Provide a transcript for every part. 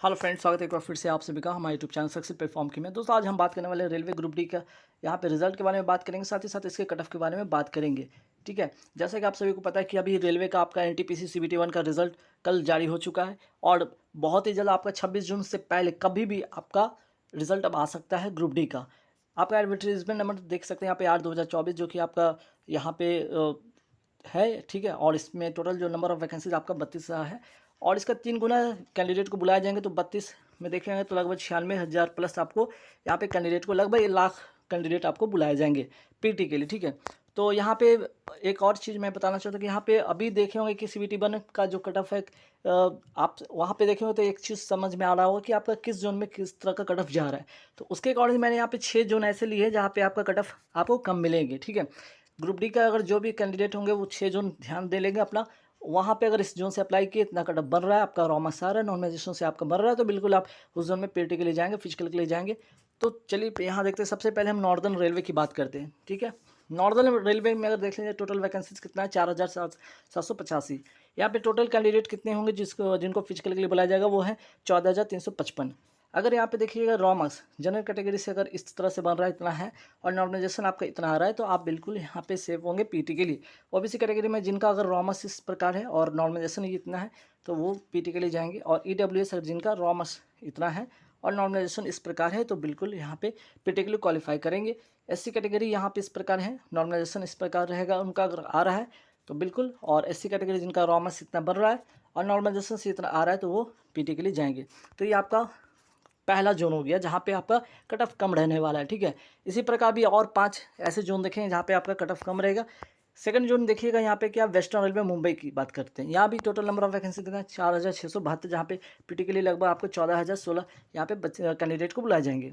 Hello friends, स्वागत है एक बार फिर से आप सभी का हमारे यूट्यूब चैनल सक्सेस प्लेटफॉर्म की में। दोस्तों, आज हम बात करने वाले हैं रेलवे ग्रुप डी का यहाँ पे रिजल्ट के बारे में बात करेंगे, साथ ही साथ इसके कट ऑफ के बारे में बात करेंगे। ठीक है, जैसा कि आप सभी को पता है कि अभी रेलवे का आपका एनटीपीसी सीबीटी 1 का रिजल्ट कल जारी हो चुका है और बहुत ही जल्द आपका 26 जून से पहले कभी भी आपका रिजल्ट अब आ सकता है ग्रुप डी का। आपका एडवर्टीजमेंट नंबर देख सकते हैं यहाँ पे 8/2024, जो कि आपका यहाँ पे है। ठीक है, और इसमें टोटल जो नंबर ऑफ वैकेंसीज आपका 32 है और इसका 3 गुना कैंडिडेट को बुलाए जाएंगे, तो 32 में देखेंगे तो लगभग 96,000 प्लस आपको यहाँ पे कैंडिडेट को लगभग 1 लाख कैंडिडेट आपको बुलाए जाएंगे पीटी के लिए। ठीक है, तो यहाँ पे एक और चीज़ मैं बताना चाहता हूँ कि यहाँ पे अभी देखे होंगे कि सीबीटी 1 का जो कट ऑफ है, आप वहाँ पे देखे हो तो एक चीज़ समझ में आ रहा होगा कि आपका किस जोन में किस तरह का कट ऑफ जा रहा है। तो उसके अकॉर्डिंग मैंने यहाँ पे 6 जोन ऐसे लिए हैं जहाँ पे आपका कट ऑफ आपको कम मिलेंगे। ठीक है, ग्रुप डी का अगर जो भी कैंडिडेट होंगे वो 6 जोन ध्यान दे लेंगे अपना। वहाँ पे अगर इस जोन से अप्लाई किए इतना कट ऑफ बन रहा है, आपका रॉ मार्क्स आ रहा है, नॉर्मलाइजेशन से आपका बन रहा है, तो बिल्कुल आप उस जोन में पीटी के लिए जाएंगे, फिजिकल के लिए जाएंगे। तो चलिए यहाँ देखते हैं, सबसे पहले हम नॉर्दर्न रेलवे की बात करते हैं। ठीक है, नॉर्दर्न रेलवे में अगर देख लीजिए टोटल वैकेंसीज कितना है, 4,785। यहाँ पे टोटल कैंडिडेट कितने होंगे जिनको फिजिकल के लिए बुलाया जाएगा, वो है 14,355। अगर यहाँ पे देखिएगा रॉ मार्क्स जनरल कैटेगरी से अगर इस तरह से बन रहा है, इतना है, और नॉर्मलाइजेशन आपका इतना आ रहा है, तो आप बिल्कुल यहाँ पे सेफ होंगे पीटी के लिए। ओबीसी कैटेगरी में जिनका अगर रॉ मार्क्स इस प्रकार है और नॉर्मलाइजेशन ये इतना है, तो वो पीटी के लिए जाएंगे। और ईडब्ल्यूएस अगर जिनका रॉ मार्क्स इतना है और नॉर्मलाइजेशन इस प्रकार है, तो बिल्कुल यहाँ पे पीटी के लिए क्वालिफाई करेंगे। एससी कैटेगरी यहाँ पे इस प्रकार है, नॉर्मलाइजेशन इस प्रकार रहेगा उनका अगर आ रहा है तो बिल्कुल, और एससी कैटेगरी जिनका रॉ मार्क्स इतना बढ़ रहा है और नॉर्मलाइजेशन से इतना आ रहा है, तो वो पीटी के लिए जाएंगे। तो ये आपका पहला जोन हो गया जहाँ पे आपका कट ऑफ कम रहने वाला है। ठीक है, इसी प्रकार भी और 5 ऐसे जोन देखेंगे जहाँ पे आपका कट ऑफ कम रहेगा। सेकंड जोन देखिएगा यहाँ पे, क्या वेस्टर्न रेलवे मुंबई की बात करते हैं। यहाँ भी टोटल नंबर ऑफ वैकेंसी कितना है, 4,672, जहाँ पे पीटी के लिए लगभग आपको 14,016 यहाँ पे कैंडिडेट को बुलाए जाएंगे।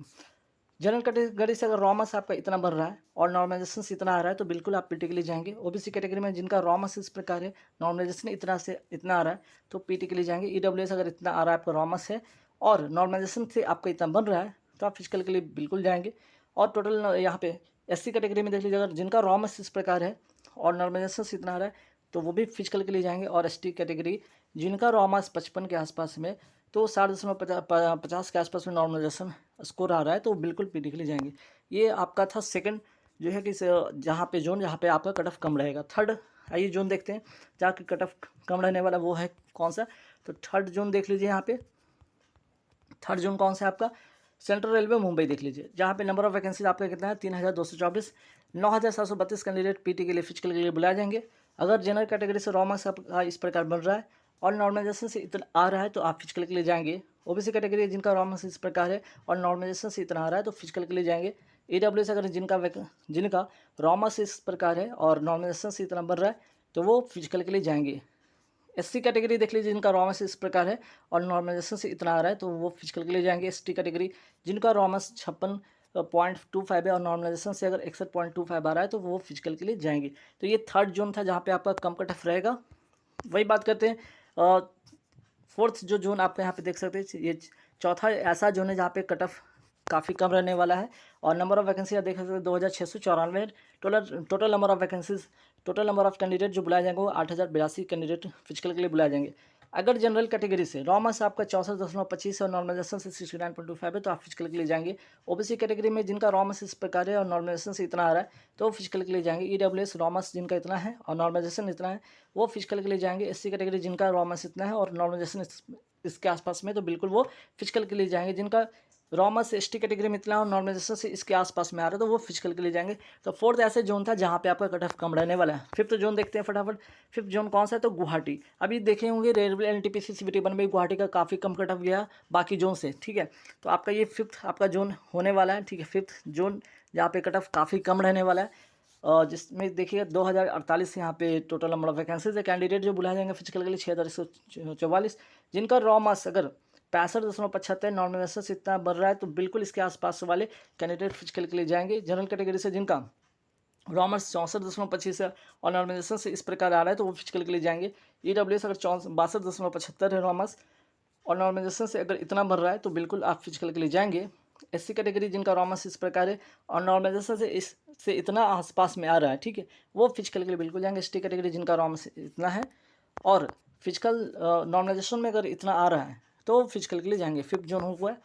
जनरल कैटेगरी से अगर रॉ मार्क्स आपका इतना बढ़ रहा है और नॉर्मलाइजेशन से इतना आ रहा है, तो बिल्कुल आप पीटी के लिए जाएंगे। ओबीसी कैटेगरी में जिनका रॉ मार्क्स इस प्रकार है, नॉर्मलाइजेशन इतना से इतना आ रहा है, तो पीटी के लिए जाएंगे। ईडब्ल्यूएस अगर इतना आ रहा है आपका रॉ मार्क्स है और नॉर्मलाइजेशन से आपका इतना बन रहा है, तो आप फिजिकल के लिए बिल्कुल जाएंगे। और टोटल यहाँ पे एससी कैटेगरी में देख लीजिए, अगर जिनका रॉ मार्क्स इस प्रकार है और नॉर्मलाइजेशन से इतना आ रहा है, तो वो भी फिजिकल के लिए जाएंगे। और एसटी कैटेगरी जिनका रॉ मार्क्स 55 के आसपास में, तो 7.50 के आसपास में नॉर्मलाइजेशन स्कोर आ रहा है, तो बिल्कुल पीटी के लिए जाएंगे। ये आपका था सेकंड जो है कि जहाँ पे जोन जहाँ पे आपका कट ऑफ कम रहेगा। थर्ड आइए जोन देखते हैं जहाँ की कट ऑफ कम रहने वाला, वो है कौन सा। तो थर्ड जोन देख लीजिए यहाँ पे, थर्ड जोन कौन सा है आपका, सेंट्रल रेलवे मुंबई देख लीजिए, जहाँ पे नंबर ऑफ वैकेंसी आपका कितना है, 3,224। 9,732 कैंडिडेट पीटी के लिए फिजिकल के लिए बुलाए जाएंगे। अगर जनरल कैटेगरी से रॉ मार्क्स आपका इस प्रकार बन रहा है और नॉर्मलाइजेशन से इतना आ रहा है, तो आप फिजिकल के लिए जाएंगे। ओबीसी कैटेगरी जिनका रॉ मार्क्स इस प्रकार है और नॉर्मलाइजेशन से इतना आ रहा है, तो फिजिकल के लिए जाएंगे। ईडब्ल्यूएस अगर जिनका रॉ मार्क्स इस प्रकार है और नॉर्मलाइजेशन से इतना बढ़ रहा है, तो वो फिजिकल के लिए जाएंगे। एससी कैटेगरी देख लीजिए, जिनका रॉ मार्क्स इस प्रकार है और नॉर्मलाइजेशन से इतना आ रहा है, तो वो फिजिकल के लिए जाएंगे। एसटी कैटेगरी जिनका रॉ मार्क्स 56.25 है और नॉर्मलाइजेशन से अगर 61.25 आ रहा है, तो वो फिजिकल के लिए जाएंगे। तो ये थर्ड जोन था जहाँ पे आपका कम कट ऑफ रहेगा। वही बात करते हैं फोर्थ जो जोन आप यहाँ पे देख सकते हैं, ये चौथा ऐसा जोन है जहाँ पे कट ऑफ काफ़ी कम रहने वाला है और नंबर ऑफ वैकेंसी देख सकते हैं 2,694। Total number of vacancies, total number of candidate जो बुलाए जाएंगे वो 8,082 कैंडिडेट फिजिकल के लिए बुलाए जाएंगे। अगर जनरल कैटेगरी से रॉ मार्क्स आपका 64.25 और नॉर्मलाइजेशन से 69.25 है, तो आप फिजिकल के लिए जाएंगे। ओबीसी कैटेगरी में जिनका रॉ मार्क्स इस प्रकार है और नॉर्मलाइजेशन से इतना आ रहा है, तो वो फिजिकल के लिए जाएंगे। ईडब्ल्यूएस रॉ मार्क्स जिनका इतना है और नॉर्मलाइजेशन इतना है, वो फिजिकल के लिए जाएंगे। एससी कैटेगरी जिनका रॉ मार्क्स इतना है और नॉर्मलाइजेशन इसके आसपास में, तो बिल्कुल वो फिजिकल के लिए जाएंगे। जिनका रॉ मार्क्स एसटी कैटेगरी में इतना और नॉर्मलाइजेशन से इसके आसपास में आ रहा है, तो वो फिजिकल के लिए जाएंगे। तो फोर्थ ऐसे जोन था जहाँ पे आपका कट ऑफ कम रहने वाला है। फिफ्थ जोन देखते हैं फटाफट। फिफ्थ जोन कौन सा है, तो गुवाहाटी। अभी देखे होंगे रेलवे एनटीपीसी सीबीटी 1 में गुवाहाटी का काफ़ी कम कट ऑफ गया बाकी जोन से। ठीक है, तो आपका ये फिफ्थ आपका जोन होने वाला है। ठीक है, फिफ्थ जोन जहाँ पे कट ऑफ काफ़ी कम रहने वाला है, जिसमें देखिएगा 2,048 यहाँ पे टोटल नंबर ऑफ वैकेंसीज है। कैंडिडेट जो बुलाए जाएंगे फिजिकल के लिए 6,144। जिनका रॉ मार्क्स अगर 65.75 नॉर्मलाइजेशन से इतना बढ़ रहा है, तो बिल्कुल इसके आसपास वाले कैंडिडेट फिजिकल के लिए जाएंगे। जनरल कैटेगरी से जिनका रॉ मार्क्स 64.25 है और नॉर्मलाइजेशन से इस प्रकार आ रहा है, तो वो फिजिकल के लिए जाएंगे। ईडब्ल्यूएस अगर 62.75 है रॉ मार्क्स और नॉर्मलाइजेशन से अगर इतना बढ़ रहा है, तो बिल्कुल आप फिजिकल के लिए जाएंगे। एससी कैटेगरी जिनका रॉ मार्क्स इस प्रकार है और नॉर्मलाइजेशन से इससे इतना आसपास में आ रहा है, ठीक है, वो फिजिकल के लिए बिल्कुल जाएंगे। एसटी कैटेगरी जिनका रॉ मार्क्स इतना है और फिजिकल नॉर्मलाइजेशन में अगर इतना आ रहा है, तो फिजिकल के लिए जाएंगे। 5th जोन हुआ है।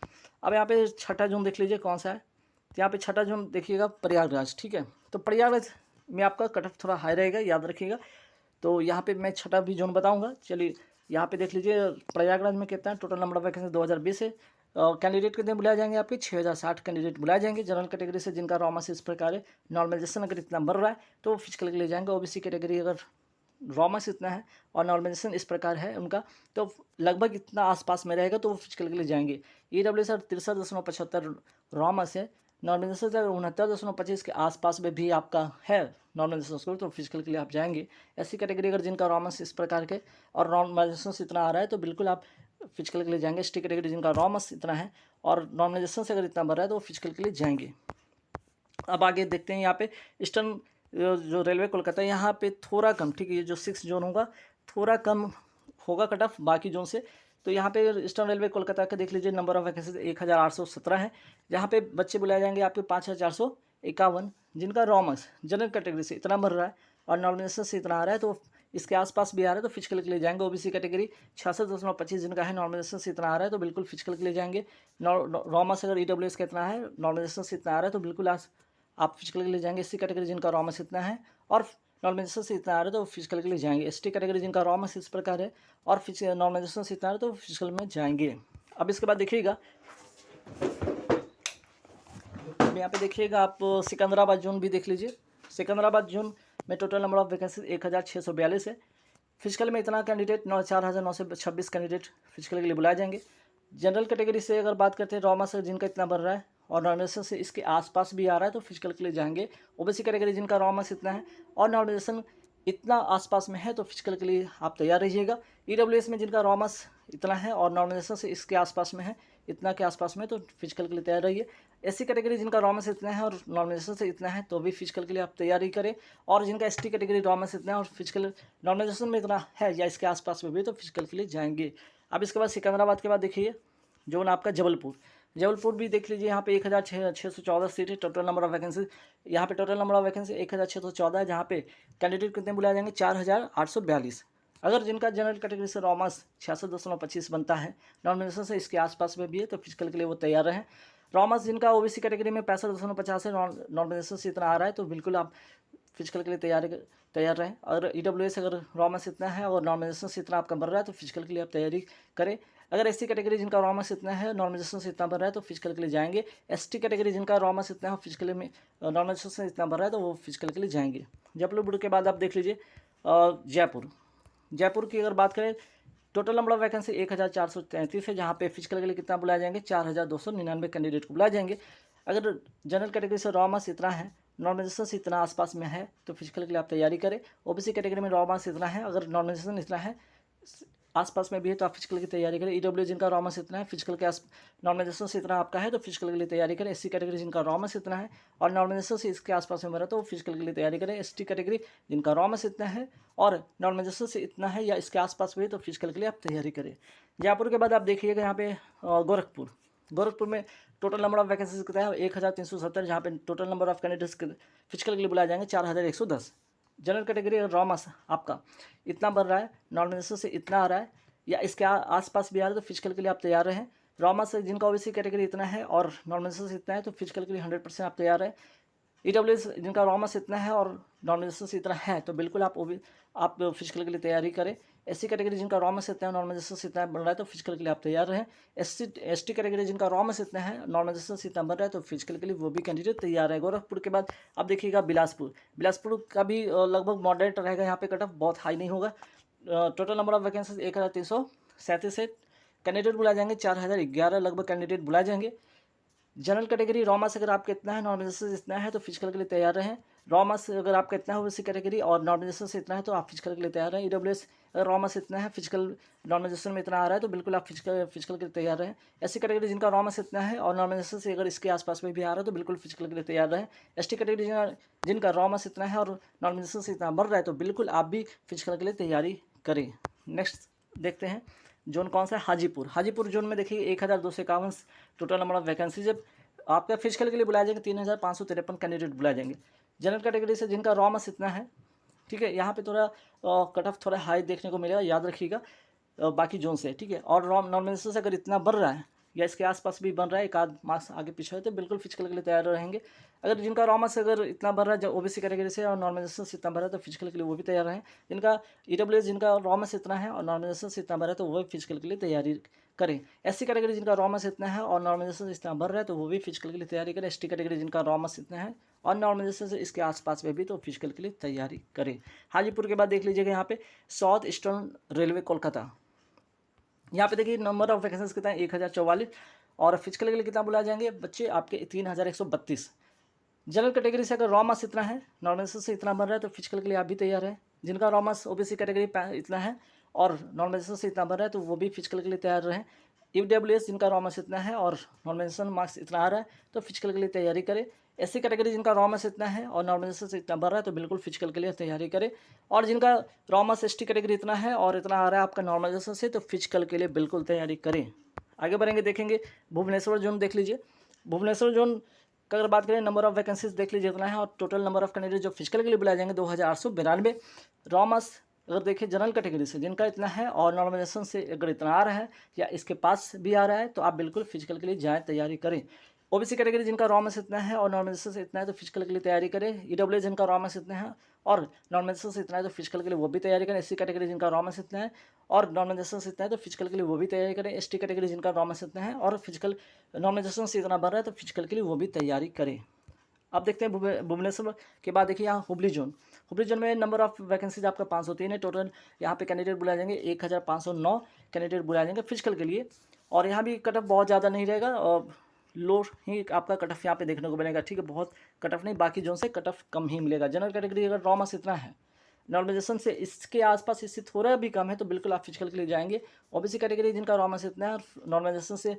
अब यहाँ पे छठा जोन देख लीजिए कौन सा है। तो यहाँ पे छठा जोन देखिएगा प्रयागराज, ठीक है। तो प्रयागराज में आपका कट ऑफ थोड़ा हाई रहेगा, याद रखिएगा। तो यहाँ पे मैं छठा भी जोन बताऊँगा। चलिए यहाँ पे देख लीजिए प्रयागराज में कितना है, टोटल नंबर ऑफ वैकेंसी 2020 है। कैंडिडेट कितने बुलाए जाएंगे, आपके 6060 कैंडिडेट बुलाए जाएंगे। जनरल कैटेगरी से जिनका रॉ मास इस प्रकार है, नॉर्मलाइजेशन अगर इतना बढ़ रहा है तो फिजिकल के लिए जाएंगे। ओबीसी कैटेगरी अगर रॉ मास इतना है और नॉर्मलाइजेशन इस प्रकार है उनका, तो लगभग इतना आसपास में रहेगा तो वो फिजिकल के लिए जाएंगे। ईडब्ल्यूएस 63.75 रॉ मास है, नॉर्मलाइजेशन अगर 69.25 के आसपास में भी आपका है नॉर्मलाइजेशन स्कोर, तो फिजिकल के लिए आप जाएंगे। ऐसी कैटेगरी अगर जिनका रॉ मास इस प्रकार के और नॉर्मलाइजेशन से इतना आ रहा है तो बिल्कुल आप फिजिकल के लिए जाएंगे। एसटी कैटेगरी जिनका रॉ मास इतना है और नॉर्मलाइजेशन से अगर इतना बढ़ रहा है तो वो फिजिकल के लिए जाएंगे। अब आगे देखते हैं यहाँ पे ईस्टर्न जो रेलवे कोलकाता, यहाँ पे थोड़ा कम, ठीक है। ये जो 6 जोन होगा थोड़ा कम होगा कट ऑफ बाकी जोन से। तो यहाँ पे ईस्टर्न रेलवे कोलकाता का देख लीजिए नंबर ऑफ वैकेंसी 1817 है। जहाँ पे बच्चे बुलाए जाएंगे आपके 5451, जिनका रॉ मास जनरल कैटेगरी से इतना बढ़ रहा है और नॉर्मलाइजेशन से इतना आ रहा है तो इसके आसपास भी आ रहा है तो फिजिकल के लिए जाएंगे। ओबीसी कैटेगरी 66.25 जिनका है, नॉर्मलाइजेशन से इतना आ रहा है तो बिल्कुल फिजिकल के लिए जाएंगे। रॉ मास अगर ईडब्ल्यूएस का इतना है, नॉर्मलाइजेशन से इतना आ रहा है तो बिल्कुल आप फिजिकल के लिए जाएंगे। एससी कैटेगरी जिनका रॉ मास इतना है और नॉर्मलाइजेशन से इतना आ रहा है तो फिजिकल के लिए जाएंगे। एसटी कैटेगरी जिनका रॉ मास इस प्रकार है और नॉर्मलाइजेशन से इतना आ रहा है तो फिजिकल में जाएंगे। अब इसके बाद देखिएगा, अब यहाँ पे देखिएगा आप सिकंदराबाद जोन भी देख लीजिए। सिकंदराबाद जोन में टोटल नंबर ऑफ वैकेंसी 1642 है। फिजिकल में इतना कैंडिडेट 4926 कैंडिडेट फिजिकल के लिए बुलाए जाएंगे। जनरल कैटेगरी से अगर बात करते हैं रॉ मास जिनका इतना बढ़ रहा है और नॉर्मलाइजेशन से इसके आसपास भी आ रहा है तो फिजिकल के लिए जाएंगे। ओबीसी कैटेगरी जिनका रॉ मास इतना है और नॉर्मलाइजेशन इतना आसपास में है तो फिजिकल के लिए आप तैयार रहिएगा। ईडब्ल्यूएस में जिनका रॉ मास इतना है और नॉर्मलाइजेशन से इसके आसपास में है, इतना के आसपास में, तो फिजिकल के लिए तैयार रहिए। एससी कैटेगरी जिनका रॉ मास इतना है और नॉर्मलाइजेशन से इतना है तो भी फिजिकल के लिए आप तैयारी करें। और जिनका एसटी कैटेगरी रॉ मास इतना है और फिजिकल नॉर्मलाइजेशन में इतना है या इसके आसपास में भी तो फिजिकल के लिए जाएंगे। अब इसके बाद सिकंदराबाद के बाद देखिए जोन आपका जबलपुर भी देख लीजिए। यहाँ पे 1614 सीट है। टोटल नंबर ऑफ वैकेंसी, यहाँ पे टोटल नंबर ऑफ वैकेंसी 1614 है। जहाँ पे कैंडिडेट कितने बुलाए जाएंगे, 4842। अगर जिनका जनरल कैटेगरी से रॉ मास 66.25 बनता है, नॉर्मलाइजेशन से इसके आसपास में भी है तो फिजिकल के लिए वो तैयार रहें। रॉ मास जिनका ओबीसी कैटेगरी में 65.50 है, नॉर्मलाइजेशन से इतना आ रहा है तो बिल्कुल आप फिजिकल के लिए तैयार रहें। अगर ईडब्ल्यूएस अगर रॉ मास इतना है और नॉर्मलाइजेशन से इतना आपका बढ़ रहा है तो फिजिकल के लिए आप तैयारी करें। अगर एससी कैटेगरी जिनका रॉ मास इतना है, नॉर्मलाइजेशन से इतना बढ़ रहा है तो फिजिकल के लिए जाएंगे। एसटी कैटेगरी जिनका रॉ मास इतना है, फिजिकल में नॉर्मलाइजेशन से इतना बढ़ रहा है तो वो फिजिकल के लिए जाएंगे। जबलपुर के बाद आप देख लीजिए जयपुर की अगर बात करें, टोटल नंबर ऑफ वैकेंसी 1433 है। जहाँ पे फिजिकल के लिए कितना बुलाया जाएंगे, 4299 कैंडिडेट को बुलाए जाएंगे। अगर जनरल कैटेगरी से रॉ मास इतना है, नॉर्मलाइजेशन से इतना आसपास में है तो फिजिकल के लिए आप तैयारी करें। ओबीसी कैटेगरी में रॉ मास इतना है, अगर नॉर्मलाइजेशन इतना है आसपास में भी है तो आप फिजिकल की तैयारी करें। ईडब्ल्यू जिनका रॉ मास इतना है, फिजिकल के नॉर्मलाइजेशन से इतना आपका है तो फिजिकल के लिए तैयारी करें। एससी कैटेगरी जिनका रॉ मास इतना है और नॉर्मलाइजेशन से इसके आसपास में बना तो फिजिकल के लिए तैयारी करें। एसटी कैटेगरी जिनका रॉ मास इतना है और नॉर्मलाइजेशन से इतना है या इसके आसपास में तो फिजिकल के लिए आप तैयारी करें। जयपुर के बाद आप देखिएगा यहाँ पे गोरखपुर में टोटल नंबर ऑफ वैकेंसीज कितना है, 1370। जहाँ पे total number of candidates physical के लिए बुलाए जाएंगे 4110। जनरल कैटेगरी रॉ मास आपका इतना बढ़ रहा है, नॉर्मलाइजेशन से इतना आ रहा है या इसके आसपास भी आ रहा है तो फिजिकल के लिए आप तैयार रहें। रॉ मास जिनका ओबीसी कैटेगरी इतना है और नॉर्मलाइजेशन से इतना है तो फिजिकल के लिए 100% आप तैयार रहें। ईडब्ल्यूएस जिनका रॉ मास इतना है और नॉर्मलाइजेशन से इतना है तो बिल्कुल आप फिजिकल के लिए तैयारी करें। एससी कैटेगरी जिनका रॉ मास इतना है, नॉर्मलाइजेशन से इतना बढ़ रहा है तो फिजिकल के लिए आप तैयार रहें। एसटी कैटेगरी जिनका रॉ मास इतना है, नॉर्मलाइजेशन से इतना बढ़ रहा है तो फिजिकल के लिए वो भी कैंडिडेट तैयार है। गोरखपुर के बाद आप देखिएगा बिलासपुर का भी लगभग मॉडरेट रहेगा। यहाँ पे कट ऑफ बहुत हाई नहीं होगा। टोटल नंबर ऑफ वैकेंसी 1337 है। कैंडिडेट बुलाए जाएंगे 4011 लगभग कैंडिडेट बुलाए जाएंगे। जनरल कैटेगरी रॉ मास अगर आपका इतना है, नॉर्मलाइजेशन इतना है तो फिजिकल के लिए तैयार रहें। रॉ मास अगर आपका इतना है ओबीसी कैटेगरी और नॉर्मलाइजेशन से इतना है तो आप फिजिकल के लिए तैयार रहें। ईडब्ल्यूएस अगर रॉ मास इतना है, फिजिकल नॉर्मलाइजेशन में इतना आ रहा है तो बिल्कुल आप फिजिकल के लिए तैयार रहें। एससी कैटेगरी जिनका रॉ मास इतना है और नॉर्मलाइजेशन से अगर इसके आसपास में भी आ रहा है तो बिल्कुल फिजिकल के लिए तैयार रहें। एसटी कैटेगरी जिनका रॉ मास इतना है और नॉर्मलाइजेशन से इतना बढ़ रहा है तो बिल्कुल आप भी फिजिकल के लिए तैयारी करें। नेक्स्ट देखते हैं जोन कौन सा है, हाजीपुर जोन में देखिए 1251 टोटल नंबर ऑफ वैकेंसी। जब आपका फिजिकल के लिए बुलाए जाएंगे 3553 कैंडिडेट बुलाए जाएंगे। जनरल कैटेगरी से जिनका रॉ मास इतना है, ठीक है, यहाँ पे थोड़ा कट ऑफ थोड़ा हाई देखने को मिलेगा, याद रखिएगा। बाकी जोन से, ठीक है। और नॉर्मलाइजेशन से अगर इतना बढ़ रहा है या इसके आसपास भी बन रहा है, एक आध मार्क्स आगे पीछे है, तो बिल्कुल फिजिकल के लिए तैयार रहेंगे। अगर जिनका रॉ मार्क्स अगर इतना बढ़ रहा है, जो ओबीसी कैटेगरी से और नॉर्मलाइजेशन से इतना बढ़ रहा है, तो फिजिकल के लिए वो भी तैयार रहें। जिनका ईडब्ल्यूएस जिनका रॉ मार्क्स इतना है और नॉर्मलाइजेशन से इतना बढ़ रहा है, तो वो फिजिकल के लिए तैयारी करें। एससी कैटेगरी जिनका रॉ मार्क्स इतना है और नॉर्मलाइजेशन से इतना बढ़ रहा है, तो वो भी फिजिकल के लिए तैयारी करें। एसटी कैटेगरी जिनका रॉ मार्क्स इतना है और नॉर्मलाइजेशन से इसके आसपास में भी, तो फिजिकल के लिए तैयारी करें। हाजीपुर के बाद देख लीजिएगा यहाँ पे साउथ ईस्टर्न रेलवे कोलकाता। यहाँ पे देखिए नंबर ऑफ वैकेंसीज कितना है, 1044। और फिजिकल के लिए कितना बुलाए जाएंगे बच्चे आपके 3132। जनरल कैटेगरी से अगर रॉ मार्क्स इतना है, नॉर्मलाइजेशन से इतना बन रहा है, तो फिजिकल के लिए आप भी तैयार है। जिनका रॉ मार्क्स ओबीसी कैटेगरी इतना है और नॉर्मलाइजेशन से इतना बन रहा है, तो वो भी फिजिकल के लिए तैयार रहें। ईडब्ल्यूएस जिनका रॉ मार्क्स इतना है और नॉर्मलाइजेशन मार्क्स इतना आ रहा है, तो फिजिकल के लिए तैयारी करें। एससी कैटेगरी जिनका रॉ मार्क्स इतना है और नॉर्मलाइजेशन से इतना बढ़ रहा है, तो बिल्कुल फिजिकल के लिए तैयारी करें। और जिनका रॉ मार्क्स एसटी कैटेगरी इतना है और इतना आ रहा है आपका नॉर्मलाइजेशन से, तो फिजिकल के लिए बिल्कुल तैयारी करें। आगे बढ़ेंगे, देखेंगे भुवनेश्वर जोन देख लीजिए। भुवनेश्वर जोन का अगर बात करें, नंबर ऑफ वैकेंसीज देख लीजिए इतना है और टोटल नंबर ऑफ कैंडिडेट जो फिजिकल के लिए बुलाए जाएंगे 2892। रॉ मार्क्स अगर देखिए जनरल कैटेगरी से जिनका इतना है और नॉर्मलाइजेशन से अगर इतना आ रहा है या इसके पास भी आ रहा है, तो आप बिल्कुल फिजिकल के लिए जाएँ, तैयारी करें। ओबीसी कैटेगरी जिनका रॉ मार्क्स इतना है और नॉर्मलाइजेशन से इतना है, तो फिजिकल के लिए तैयारी करें। ईडब्ल्यूएस जिनका रॉ मार्क्स इतना है और नॉर्मलाइजेशन से इतना है, तो फिजिकल के लिए वो भी तैयारी करें। एससी कैटेगरी जिनका रॉ मार्क्स इतना है और नॉर्मलाइजेशन से इतना है, तो फिजिकल के लिए वो भी तैयारी करें। एसटी कैटेगरी जिनका रॉ मार्क्स इतना है और फिजिकल नॉर्मलाइजेशन से इतना बढ़ रहा है, तो फिजिकल के लिए वो भी तैयारी करें। अब देखते हैं भुवनेश्वर के बाद देखिए यहाँ हुबली जोन। हुबली जोन में नंबर ऑफ वैकेंसीज आपका 503 है टोटल। यहाँ पे कैंडिडेट बुलाए जाएंगे 1509 कैंडिडेट बुलाए जाएंगे फिजिकल के लिए। और यहाँ भी कट ऑफ बहुत ज़्यादा नहीं रहेगा और लो ही आपका कट ऑफ यहाँ पे देखने को मिलेगा, ठीक है। बहुत कट ऑफ नहीं, बाकी जोन से कट ऑफ कम ही मिलेगा। जनरल कैटेगरी अगर रॉ मार्क्स इतना है, नॉर्मलाइजेशन से इसके आसपास इससे थोड़ा भी कम है, तो बिल्कुल आप फिजिकल के लिए जाएंगे। ओबीसी कैटेगरी जिनका रॉ मार्क्स इतना है और नॉर्मलाइजेशन से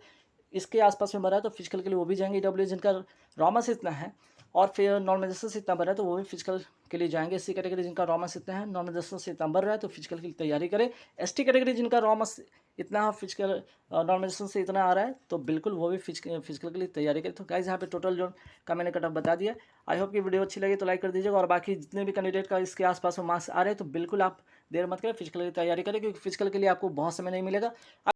इसके आसपास में भरा है, तो फिजिकल के लिए वो भी जाएंगे। ईडब्ल्यू जिनका रॉ मार्क्स इतना है और फिर नॉर्मलाइजेशन से इतना बढ़ रहा है, तो वो भी फिजिकल के लिए जाएंगे। एससी कैटेगरी जिनका रॉ मार्क्स इतना है, नॉर्मलाइजेशन से इतना बढ़ रहा है, तो फिजिकल की तैयारी करें। एसटी कैटेगरी जिनका रॉ मार्क्स इतना है, फिजिकल नॉर्मलाइजेशन से इतना आ रहा है, तो बिल्कुल वो भी फिजिकल के लिए तैयारी करें। तो गाइस यहाँ पे टोटल जो का मैंने कट ऑफ बता दिया। आई होप कि वीडियो अच्छी लगी तो लाइक कर दीजिएगा। और बाकी जितने भी कैंडिडेट का इसके आसपास में मार्क्स आ रहे हैं, तो बिल्कुल आप देर मत करें, फिजिकल की तैयारी करें, क्योंकि फिजिकल के लिए आपको बहुत समय नहीं मिलेगा।